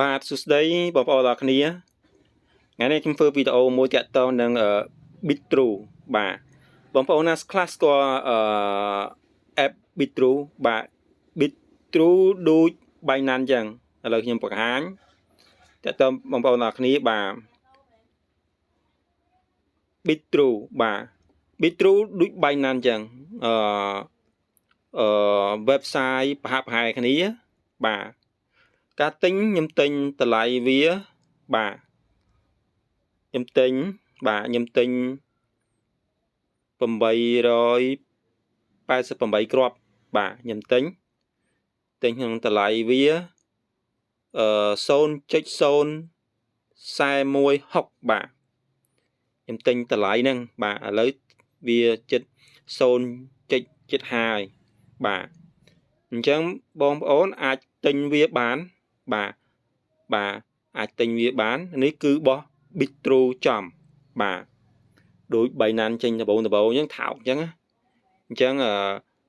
បាទសួស្តីបងប្អូនទាំងគ្នាថ្ងៃនេះខ្ញុំធ្វើវីដេអូមួយទាក់ទងនឹង Bittrue បាទបងប្អូនណាខ្លះស្គាល់app Bittrue បាទ Bittrue ដូច Binance អញ្ចឹងឥឡូវខ្ញុំបង្ហាញទាក់ទងបងប្អូនទាំងគ្នាបាទ Bittrue បាទ Bittrue ដូច Binance អញ្ចឹងwebsite ប្រហាក់ប្រហែលគ្នាបាទការទិញខ្ញុំទិញតម្លៃវាបាទខ្ញុំទិញ888គ្រាប់បាទខ្ញុំទិញក្នុងតម្លៃវា0.04160បាទខ្ញុំទិញតម្លៃហ្នឹងបាទឥឡូវវាចិត្ត0.7ហើយបាទអញ្ចឹងបងប្អូនអាចទិញវាបានបាទអាចទិញវាបាននេះគឺបោះ Bittrue ចំបាទដូច Binance ចេញដបូងអញ្ចឹងថោកអញ្ចឹង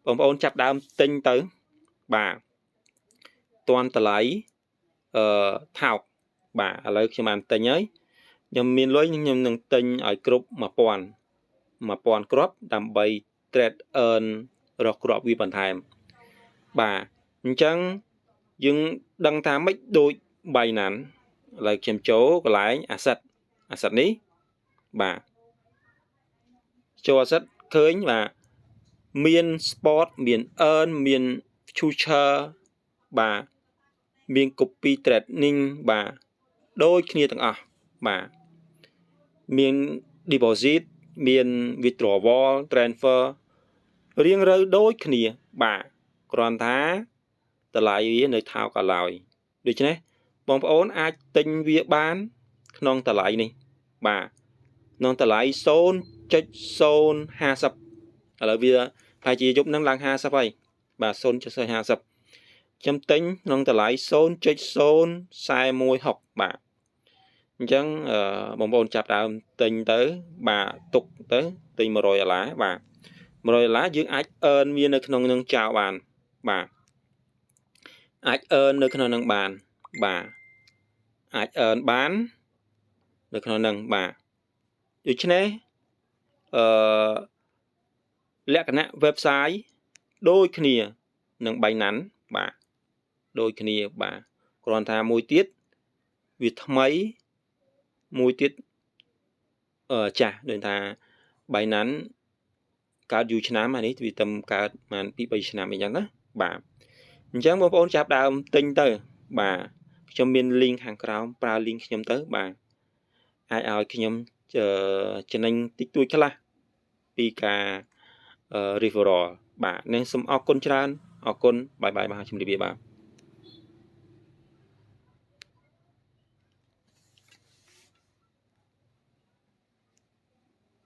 បងប្អូនចាប់ដើមទិញទៅបាទតាន់តម្លៃថោកបាទឥឡូវខ្ញុំបានទិញហើយខ្ញុំមានលុយខ្ញុំនឹងទិញឲ្យគ្រប់1000គ្រាប់ដើម្បី trade earn រកគ្រាប់វាបន្ថែមបាទអញ្ចឹងយើងដឹងថាម៉េចដូច Binance ឥឡូវខ្ញុំចូលកន្លែង asset នេះបាទចូល asset ឃើញបាទមាន spot មាន earn មាន future បាទមាន copy trading បាទដូចគ្នាទាំងអស់បាទមាន deposit មាន withdrawal transfer រៀងរើដូចគ្នាបាទគ្រាន់ថាតម្លៃវានៅថោកឡើយដូច្នេះបងប្អូនអាចទិញវាបានក្នុងតម្លៃនេះបាទក្នុងតម្លៃ0.050ឥឡូវវាប្រហែលជាយប់នឹងឡើង50ហើយបាទ0.050ខ្ញុំទិញក្នុងតម្លៃ0.04160បាទអញ្ចឹងបងប្អូនចាប់ដើមទិញទៅបាទទុកទៅទិញ$100បាទ$100យើងអាច earn វានៅក្នុងនឹងចោលបានបាទអាច earn នៅក្នុងនឹងបានបាទអាច earn បាននៅក្នុងនឹងបាទដូច្នេះលក្ខណៈ website ដូចគ្នានឹង Binance បាទដូចគ្នាបាទគ្រាន់ថាមួយទៀតវាថ្មីមួយទៀតចាស់ដូចថា Binance កើតយូរឆ្នាំអានេះវាតែកើតប្រហែល 2-3 ឆ្នាំអីចឹងណាបាទអញ្ចឹងបងប្អូនចាប់ដើមទិញទៅបាទខ្ញុំមាន link ខាងក្រោមប្រើ link ខ្ញុំទៅបាទអាចឲ្យខ្ញុំចំណេញតិចតួចខ្លះពីការ referral បាទនឹងសូមអរគុណច្រើនអរគុណបាយបាយបាទជំរាបលាបាទ